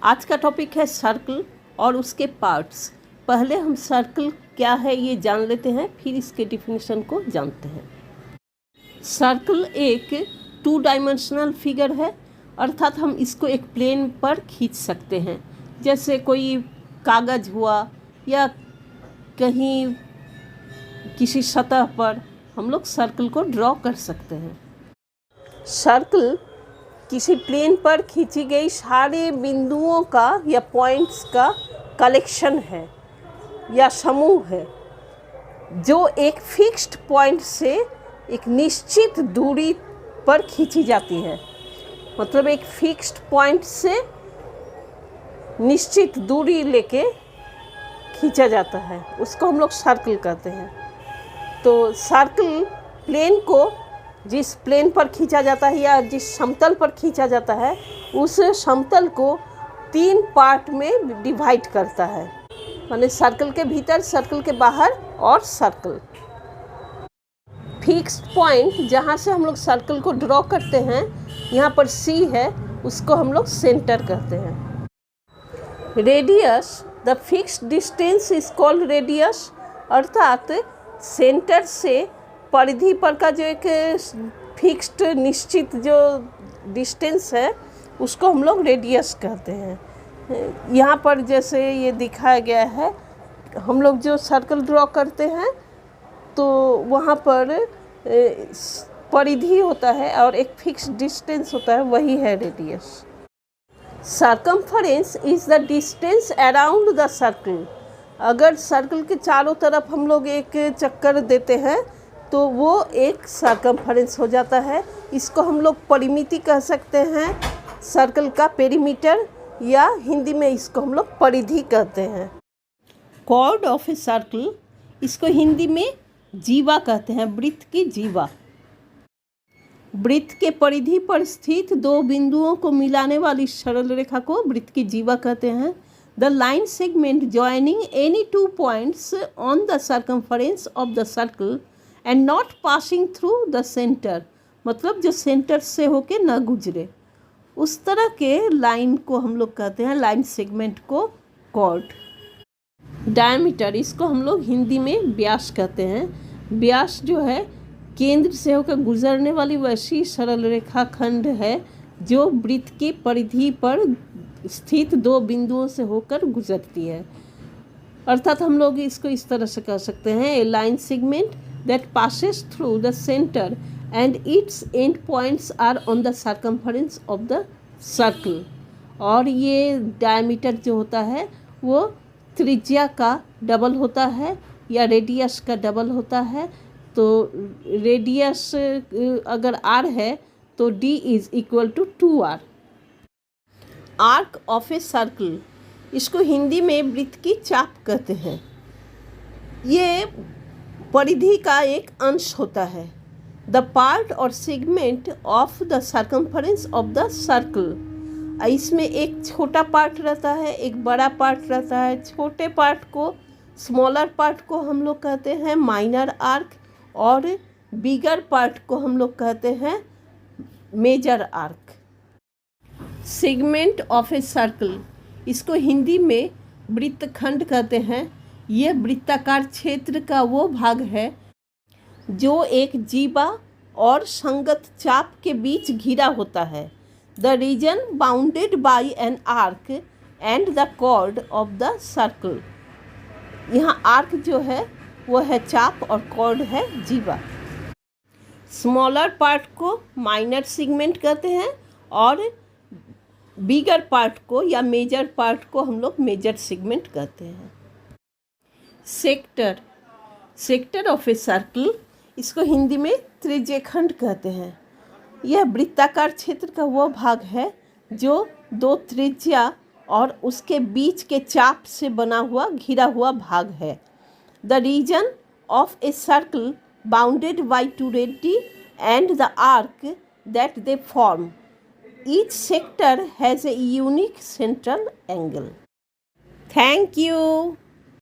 आज का टॉपिक है सर्कल और उसके पार्ट्स। पहले हम सर्कल क्या है ये जान लेते हैं, फिर इसके डिफिनीशन को जानते हैं। सर्कल एक 2 डायमेंशनल फिगर है, अर्थात हम इसको एक प्लेन पर खींच सकते हैं। जैसे कोई कागज़ हुआ या कहीं किसी सतह पर हम लोग सर्कल को ड्रॉ कर सकते हैं। सर्कल किसी प्लेन पर खींची गई सारे बिंदुओं का या पॉइंट्स का कलेक्शन है या समूह है, जो एक फिक्स्ड पॉइंट से एक निश्चित दूरी पर खींची जाती है। मतलब एक फिक्स्ड पॉइंट से निश्चित दूरी लेके खींचा जाता है, उसको हम लोग सर्कल कहते हैं। तो सर्कल प्लेन को जिस प्लेन पर खींचा जाता है या जिस समतल पर खींचा जाता है, उस समतल को 3 पार्ट में डिवाइड करता है, माने सर्कल के भीतर, सर्कल के बाहर और सर्कल। फिक्स्ड पॉइंट जहाँ से हम लोग सर्कल को ड्रॉ करते हैं, यहाँ पर C है, उसको हम लोग सेंटर कहते हैं। Radius, the fixed distance is called radius, अर्थात सेंटर से परिधि पर का जो एक फिक्स्ड निश्चित जो डिस्टेंस है, उसको हम लोग रेडियस कहते हैं। यहाँ पर जैसे ये दिखाया गया है, हम लोग जो सर्कल ड्रॉ करते हैं तो वहाँ पर परिधि होता है और एक फिक्स्ड डिस्टेंस होता है, वही है radius. Circumference is the distance around the circle. अगर सर्कल के चारों तरफ हम लोग एक चक्कर देते हैं तो वो एक सर्कमफरेंस हो जाता है। इसको हम लोग परिमिति कह सकते हैं, सर्कल का पेरीमीटर, या हिंदी में इसको हम लोग परिधि कहते हैं। कॉर्ड ऑफ ए सर्कल, इसको हिंदी में जीवा कहते हैं, वृत्त की जीवा। वृत्त के परिधि पर स्थित 2 बिंदुओं को मिलाने वाली सरल रेखा को वृत्त की जीवा कहते हैं। The line segment joining any 2 points on the circumference of the circle and not passing through the centre, मतलब जो सेंटर से होके न गुजरे, उस तरह के लाइन को हम लोग कहते हैं, लाइन सेगमेंट को कॉर्ड। डायमीटर, इसको हम लोग हिंदी में व्यास कहते हैं। व्यास जो है केंद्र से होकर गुजरने वाली वैसी सरल रेखा खंड है जो वृत्त की परिधि पर स्थित 2 बिंदुओं से होकर गुजरती है। अर्थात हम लोग इसको इस तरह से कह सकते हैं, a line segment that passes through the center and its end points are on the circumference of the circle। और ये डायमीटर जो होता है वो त्रिज्या का डबल होता है या रेडियस का डबल होता है। तो रेडियस अगर r है तो d is equal to 2r। Arc of a circle, इसको हिंदी में वृत्त की चाप कहते हैं। ये परिधि का एक अंश होता है। द पार्ट और segment of the circumference of the circle, इसमें एक छोटा पार्ट रहता है, एक बड़ा पार्ट रहता है। छोटे पार्ट को, स्मॉलर पार्ट को हम लोग कहते हैं माइनर आर्क, और बिगर पार्ट को हम लोग कहते हैं major arc. Segment of a circle, इसको हिंदी में वृत्तखंड कहते हैं। यह वृत्ताकार क्षेत्र का वो भाग है जो एक जीवा और संगत चाप के बीच घिरा होता है। The region bounded by an arc and the chord of the circle, यहाँ आर्क जो है वो है चाप और कॉर्ड है जीवा। स्मॉलर पार्ट को माइनर सेगमेंट कहते हैं और बिगर पार्ट को या मेजर पार्ट को हम लोग मेजर सेगमेंट कहते हैं। Sector, sector of a circle, इसको हिंदी में त्रिज्यखंड कहते हैं। यह वृत्ताकार क्षेत्र का वो भाग है जो 2 त्रिज्या और उसके बीच के चाप से बना हुआ घिरा हुआ भाग है। The region of a circle bounded by 2 radii and the arc that they form, each sector has a unique central angle. Thank you.